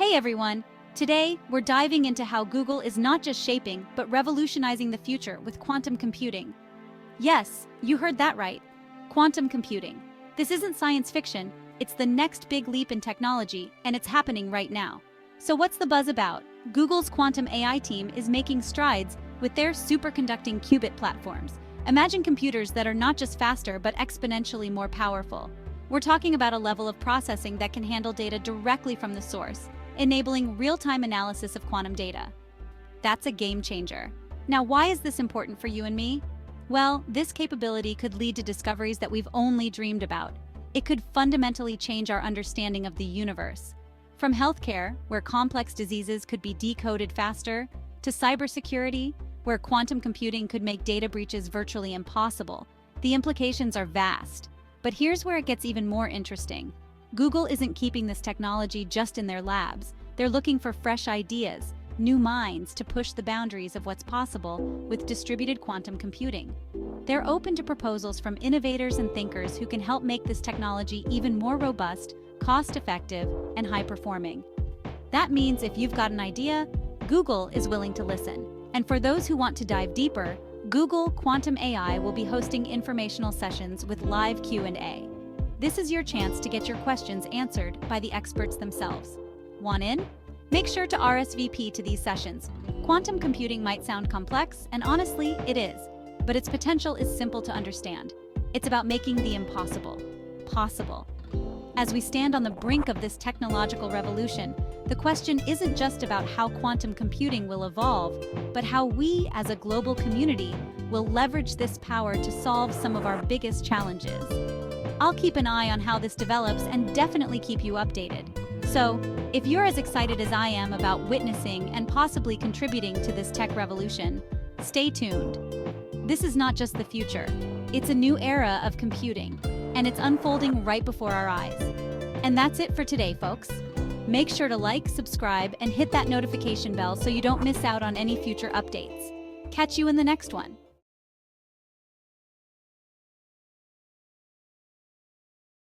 Hey everyone! Today, we're diving into how Google is not just shaping, but revolutionizing the future with quantum computing. Yes, you heard that right. Quantum computing. This isn't science fiction, it's the next big leap in technology, and it's happening right now. So what's the buzz about? Google's quantum AI team is making strides with their superconducting qubit platforms. Imagine computers that are not just faster, but exponentially more powerful. We're talking about a level of processing that can handle data directly from the source, enabling real-time analysis of quantum data. That's a game changer. Now, why is this important for you and me? Well, this capability could lead to discoveries that we've only dreamed about. It could fundamentally change our understanding of the universe. From healthcare, where complex diseases could be decoded faster, to cybersecurity, where quantum computing could make data breaches virtually impossible. The implications are vast. But here's where it gets even more interesting. Google isn't keeping this technology just in their labs. They're looking for fresh ideas, new minds to push the boundaries of what's possible with distributed quantum computing. They're open to proposals from innovators and thinkers who can help make this technology even more robust, cost-effective, and high-performing. That means if you've got an idea, Google is willing to listen. And for those who want to dive deeper, Google Quantum AI will be hosting informational sessions with live Q&A. This is your chance to get your questions answered by the experts themselves. Want in? Make sure to RSVP to these sessions. Quantum computing might sound complex, and honestly, it is. But its potential is simple to understand. It's about making the impossible possible. As we stand on the brink of this technological revolution, the question isn't just about how quantum computing will evolve, but how we, as a global community, will leverage this power to solve some of our biggest challenges. I'll keep an eye on how this develops and definitely keep you updated. So, if you're as excited as I am about witnessing and possibly contributing to this tech revolution, stay tuned. This is not just the future. It's a new era of computing, and it's unfolding right before our eyes. And that's it for today, folks. Make sure to like, subscribe, and hit that notification bell so you don't miss out on any future updates. Catch you in the next one.